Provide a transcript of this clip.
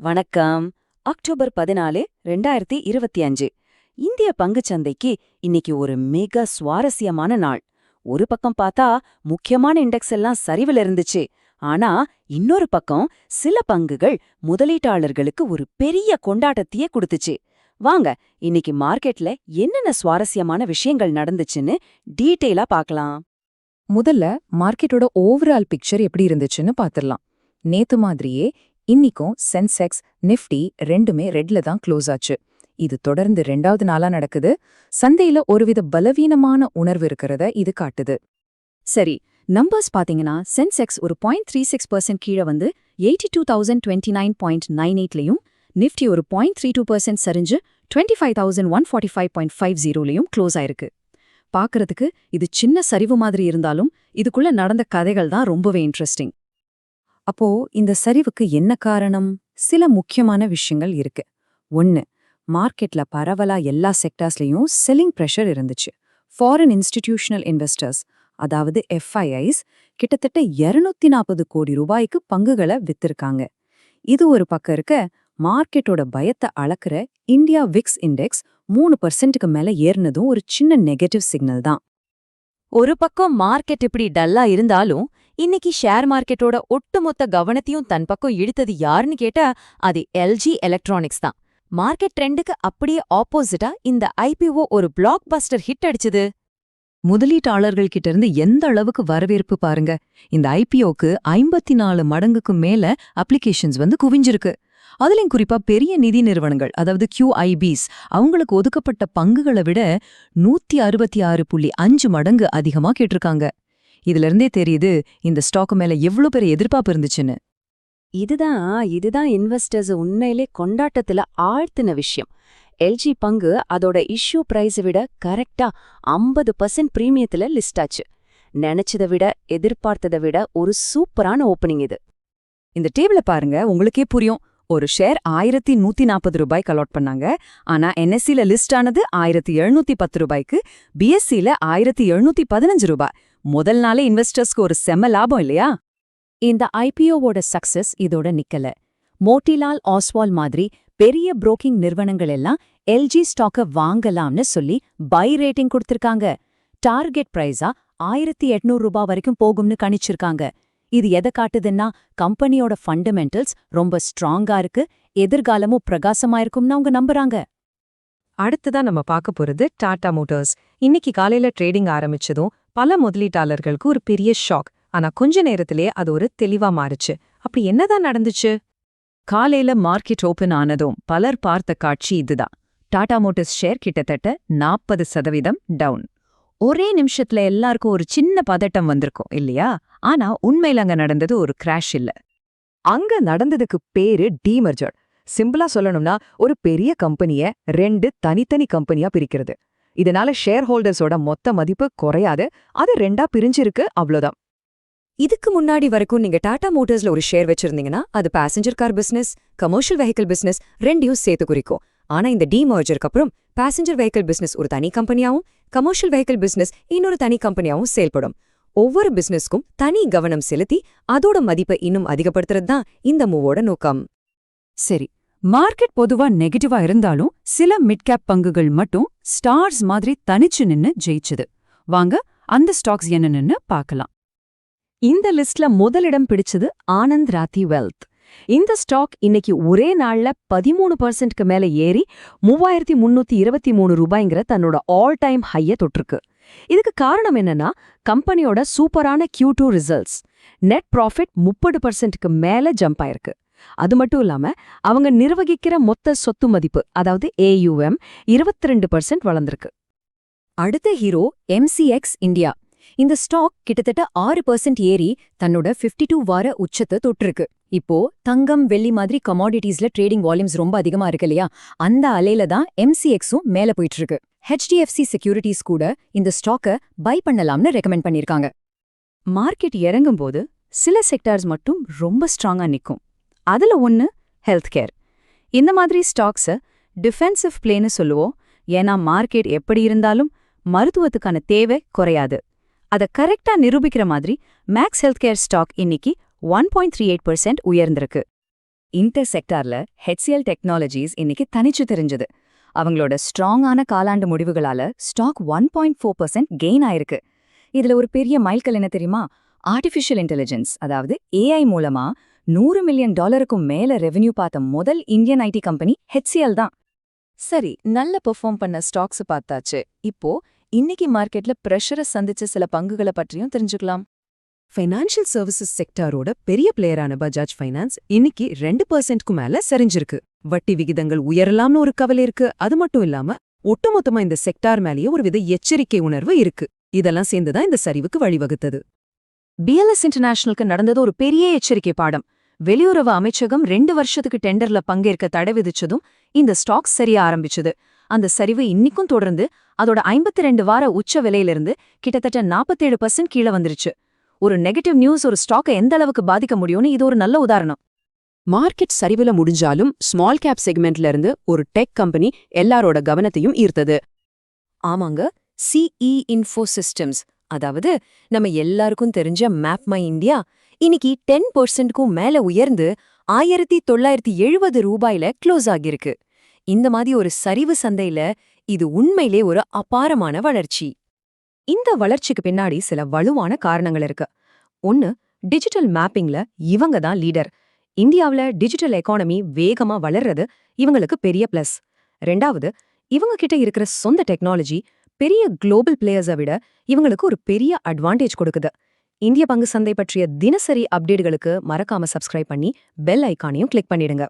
வணக்கம். அக்டோபர் 14, 2025. இந்திய பங்குச்சந்தைக்கு இன்னைக்கு ஒரு மிக சுவாரஸ்யமான நாள். ஒரு பக்கம் பார்த்தா முக்கியமான இண்டெக்ஸ் எல்லாம் சரிவுல இருந்துச்சு. ஆனா இன்னொரு பக்கம் சில பங்குகள் முதலீட்டாளர்களுக்கு ஒரு பெரிய கொண்டாட்டத்தையே கொடுத்துச்சு. வாங்க இன்னைக்கு மார்க்கெட்ல என்னென்ன சுவாரஸ்யமான விஷயங்கள் நடந்துச்சுன்னு டீட்டெயிலா பார்க்கலாம். முதல்ல மார்க்கெட்டோட ஓவரால் பிக்சர் எப்படி இருந்துச்சுன்னு பார்த்துடலாம். நேத்து மாதிரியே இன்னிக்கும் சென்செக்ஸ் நிஃப்டி ரெண்டுமே ரெட்ல தான் க்ளோஸ் ஆச்சு. இது தொடர்ந்து 2வது நாளா நடக்குது. சந்தையில ஒருவித பலவீனமான உணர்வு இருக்கிறத இது காட்டுது. சரி, நம்பர்ஸ் பாத்தீங்கன்னா சென்செக்ஸ் ஒரு 0.36% கீழே வந்து 82,029.98லையும், நிஃப்டி ஒரு 0.32% சரிஞ்சு 25,145.50லையும் க்ளோஸ் ஆயிருக்கு. பார்க்கறதுக்கு இது சின்ன சரிவு மாதிரி இருந்தாலும் இதுக்குள்ள நடந்த கதைகள் தான் ரொம்பவே இன்ட்ரெஸ்டிங். அப்போ இந்த சரிவுக்கு என்ன காரணம்? சில முக்கியமான விஷயங்கள் இருக்கு. 1. மார்க்கெட்ல பரவலா எல்லா செக்டார்ஸ்லயும் செல்லிங் பிரஷர் இருந்துச்சு. ஃபாரின் இன்ஸ்டிடியூஷனல் இன்வெஸ்டர்ஸ், அதாவது எஃப்ஐஐஸ், கிட்டத்தட்ட 240 கோடி ரூபாய்க்கு பங்குகளை வித்திருக்காங்க. இது ஒரு பக்கம் இருக்க, மார்க்கெட்டோட பயத்தை அளக்குற இந்தியா விக்ஸ் இண்டெக்ஸ் 3%க்கு மேல ஏறினதும் ஒரு சின்ன நெகட்டிவ் சிக்னல் தான். ஒரு பக்கம் மார்க்கெட் இப்படி டல்லா இருந்தாலும் இன்னைக்கு ஷேர் மார்க்கெட்டோட ஒட்டுமொத்த கவனத்தையும் தன் பக்கம் இழுத்தது யாருன்னு கேட்டா அது எல்ஜி எலக்ட்ரானிக்ஸ் தான். மார்க்கெட் ட்ரெண்டுக்கு அப்படியே ஆப்போசிட்டா இந்த ஐபிஓ ஒரு பிளாக் பஸ்டர் ஹிட் அடிச்சுது. முதலீட்டாளர்கள் கிட்ட இருந்து எந்த அளவுக்கு வரவேற்பு பாருங்க. இந்த ஐபிஓக்கு 54 மடங்குக்கு மேல அப்ளிகேஷன்ஸ் வந்து குவிஞ்சிருக்கு. அதுலயும் குறிப்பா பெரிய நிதி நிறுவனங்கள், அதாவது QIBs, அவங்களுக்கு ஒதுக்கப்பட்ட பங்குகளை விட 166.5 மடங்கு அதிகமா கேட்டிருக்காங்க. இதுல இருந்தே தெரியுது இந்த ஸ்டாக் மேல எவ்வளவு பெரிய எதிர்பார்ப்பு இருந்துச்சுன்னு. இதுதான் இன்வெஸ்டர்ஸ் உண்மையிலே கொண்டாட்டத்துல ஆழ்த்தின விஷயம். எல்ஜி பங்கு அதோட இஷ்யூ பிரைஸை விட கரெக்டா 50% பிரீமியத்துல லிஸ்ட் ஆச்சு. நினைச்சதை விட எதிர்பார்த்ததை விட ஒரு சூப்பரான ஓப்பனிங் இது. இந்த டேபிள பாருங்க, உங்களுக்கே புரியும். ஒரு ஷேர் 1140 ரூபாய்க்கு அலாட் பண்ணாங்க. ஆனா NSEல லிஸ்ட் ஆனது 1710 ரூபாய்க்கு, BSEல 1715 ரூபாய். முதல் நாளே இன்வெஸ்டர்ஸ்க்கு ஒரு செம்ம லாபம் இல்லையா? இந்த ஐபிஓவோட சக்சஸ் இதோட நிக்கல. மோட்டிலால் ஆஸ்வால் மாதிரி பெரிய புரோக்கிங் நிறுவனங்கள் எல்லாம் எல்ஜி ஸ்டாக்க வாங்கலாம்னு சொல்லி பை ரேட்டிங் கொடுத்திருக்காங்க. டார்கெட் பிரைஸா 1800 ரூபாய் வரைக்கும் போகும்னு கணிச்சிருக்காங்க. இது எதை காட்டுதுன்னா கம்பெனியோட ஃபண்டமெண்டல்ஸ் ரொம்ப ஸ்ட்ராங்கா இருக்கு, எதிர்காலமும் பிரகாசமா இருக்கும்னு அவங்க நம்புறாங்க. அடுத்ததான் நம்ம பார்க்க போறது டாடா மோட்டார்ஸ். இன்னைக்கு காலையில ட்ரேடிங் ஆரம்பிச்சதும் பல முதலீட்டாளர்களுக்கு ஒரு பெரிய ஷாக். ஆனா கொஞ்ச நேரத்திலேயே அது ஒரு தெளிவா மாறுச்சு. அப்படி என்னதான் நடந்துச்சு? காலையில மார்க்கெட் ஓபன் ஆனதும் பலர் பார்த்த காட்சி இதுதான். டாடா மோட்டார்ஸ் ஷேர் கிட்டத்தட்ட 40% டவுன். ஒரே நிமிஷத்துல எல்லாருக்கும் ஒரு சின்ன பதட்டம் வந்திருக்கும் இல்லையா? ஆனா உண்மையில அங்க நடந்தது ஒரு கிராஷ் இல்ல. அங்க நடந்ததுக்கு பேரு டீமர்ஜர். சிம்பிளா சொல்லணும்னா ஒரு பெரிய கம்பெனிய 2 தனித்தனி கம்பெனியா பிரிக்கிறது. இதனால ஷேர் ஹோல்டர்ஸோட மொத்த மதிப்பு குறையாது, அது 2ஆ பிரிஞ்சிருக்கு, அவ்வளோதான். இதுக்கு முன்னாடி வரைக்கும் நீங்க டாடா மோட்டார்ஸ்ல ஒரு ஷேர் வச்சிருந்தீங்கன்னா அது passenger car business, commercial vehicle business ரெண்டையும் சேர்த்து குறிக்கும். ஆனா இந்த டீமர்ஜருக்கு அப்புறம் பேசஞ்சர் வெஹிக்கிள் பிசினஸ் ஒரு தனி கம்பெனியாவும், கமர்ஷியல் வெஹிக்கிள் பிசினஸ் இன்னொரு தனி கம்பெனியாவும் செயல்படும். ஒவ்வொரு பிசினஸ்க்கும் தனி கவனம் செலுத்தி அதோட மதிப்பை இன்னும் அதிகப்படுத்துறது தான் இந்த மூவோட நோக்கம். சரி, மார்க்கெட் பொதுவா நெகட்டிவா இருந்தாலும் சில மிட் கேப் பங்குகள் மட்டும் ஸ்டார்ஸ் மாதிரி தனிச்சு நின்னு ஜெயிச்சுது. வாங்க அந்த ஸ்டாக்ஸ் என்னன்னு பார்க்கலாம். இந்த லிஸ்ட்ல முதலிடம் பிடிச்சது ஆனந்த் ராத்தி வெல்த். இந்த ஸ்டாக் இன்னைக்கு ஒரே நாள்ல 13%க்கு மேல ஏறி 3323 ரூபாய்ங்கிற தன்னோட ஆல் டைம் ஹைய தொட்டிருக்கு. இதுக்கு காரணம் என்னன்னா கம்பெனியோட சூப்பரான Q2 ரிசல்ட்ஸ். நெட் ப்ராஃபிட் 30%க்கு மேல ஜம்ப் ஆயிருக்கு. அது மட்டும் இல்லாம அவங்க நிர்வகிக்கிற மொத்த சொத்து மதிப்பு, அதாவது AUM 22% வளர்ந்திருக்கு. அடுத்த ஹீரோ MCX இந்தியா. இந்த ஸ்டாக் கிட்டத்தட்ட 6% ஏறி தன்னோட 52 வார உச்சத்தை தொட்டிருக்கு. இப்போ தங்கம் வெள்ளி மாதிரி கமாடிட்டிஸ்ல ட்ரேடிங் வால்யூம்ஸ் ரொம்ப அதிகமா இருக்கு இல்லையா? அந்த அலையில தான் MCXும் மேல போயிட்டு இருக்கு. HDFC செக்யூரிட்டிஸ் கூட இந்த ஸ்டாக்க பை பண்ணலாம்னு ரெக்கமெண்ட் பண்ணிருக்காங்க. மார்க்கெட் இறங்கும்போது சில செக்டார்ஸ் மட்டும் ரொம்ப ஸ்ட்ராங்கா நிக்கும். அதுல ஒன்னு ஹெல்த் கேர். இந்த மாதிரி ஸ்டாக்ஸ டிஃபென்சிவ் பிளேன்னு சொல்லுவோம். ஏன்னா மார்க்கெட் எப்படி இருந்தாலும் மருத்துவத்துக்கான தேவை குறையாது. அதை கரெக்டா நிரூபிக்கிற மாதிரி மேக்ஸ் ஹெல்த் கேர் ஸ்டாக் இன்னைக்கு 1.38% உயர்ந்திருக்கு. இந்த செக்டார்ல HCL டெக்னாலஜிஸ் இன்னைக்கு தனிச்சு தெரிஞ்சது. அவங்களோட ஸ்ட்ராங்கான காலாண்டு முடிவுகளால ஸ்டாக் 1.4% கெயின் ஆயிருக்கு. இதுல ஒரு பெரிய மைல்கல் என்ன தெரியுமா? ஆர்டிஃபிஷியல் இன்டெலிஜென்ஸ், அதாவது AI மூலமா $100 மில்லியன் மேல ரெவென்யூ பார்த்த முதல் இந்தியன் IT கம்பெனி HCL தான். சரி, நல்ல பெர்ஃபார்ம் பண்ண ஸ்டாக்ஸ் பார்த்தாச்சு. இப்போ இன்னைக்கு மார்க்கெட்ல பிரஷரை சந்திச்ச சில பங்குகளை பற்றியும் தெரிஞ்சுக்கலாம். ஃபைனான்ஷியல் சர்வீசஸ் செக்டாரோட பெரிய பிளேயரான பஜாஜ் ஃபைனான்ஸ் இன்னைக்கு 2%க்கு மேல சரிஞ்சிருக்கு. வட்டி விகிதங்கள் உயரலாம்னு ஒரு கவலை இருக்கு. அது மட்டும் இல்லாம ஒட்டுமொத்தமா இந்த செக்டார் மேலேயே ஒரு வித எச்சரிக்கை உணர்வு இருக்கு. இதெல்லாம் சேர்ந்துதான் இந்த சரிவுக்கு வழிவகுத்தது. BLS இன்டர்நேஷனலுக்கு நடந்தது ஒரு பெரிய எச்சரிக்கை பாடம். வெளியுறவு அமைச்சகம் 2 வருஷத்துக்கு டெண்டர்ல பங்கேற்க தடை விதிச்சதும் இந்த ஸ்டாக்ஸ் சரிய ஆரம்பிச்சது. அந்த சரிவு இன்னிக்கும் தொடர்ந்து அதோட 52 வார உச்ச விலையிலிருந்து கிட்டத்தட்ட 47% கீழே வந்துருச்சு. ஒரு நெகட்டிவ் நியூஸ் ஒரு ஸ்டாக்கை எந்த அளவுக்கு பாதிக்க முடியும்னு இது ஒரு நல்ல உதாரணம். மார்க்கெட் சரிவுல முடிஞ்சாலும் ஸ்மால் கேப் செக்மெண்ட்ல இருந்து ஒரு டெக் கம்பெனி எல்லாரோட கவனத்தையும் ஈர்த்தது. ஆமாங்க, CE Info Systems, அதாவது நம்ம எல்லாருக்கும் தெரிஞ்ச மேப்மை இந்தியா, இன்னைக்கு 10%க்கும் மேல உயர்ந்து 1970 ரூபாயில க்ளோஸ் ஆகியிருக்கு. இந்த மாதிரி ஒரு சரிவு சந்தையில இது உண்மையிலே ஒரு அபாரமான வளர்ச்சி. இந்த வளர்ச்சிக்கு பின்னாடி சில வலுவான காரணங்கள் இருக்கு. ஒன்னு, டிஜிட்டல் மேப்பிங்ல இவங்க தான் லீடர். இந்தியாவுல டிஜிட்டல் எக்கானமி வேகமா வளர்றது இவங்களுக்கு பெரிய பிளஸ். ரெண்டாவது, இவங்க கிட்ட இருக்கிற சொந்த டெக்னாலஜி பெரிய குளோபல் பிளேயர்ஸை விட இவங்களுக்கு ஒரு பெரிய அட்வான்டேஜ் கொடுக்குது. இந்திய பங்கு சந்தை பற்றிய தினசரி அப்டேட்களுக்கு மறக்காம சப்ஸ்கிரைப் பண்ணி பெல் ஐகானையும் கிளிக் பண்ணிடுங்க.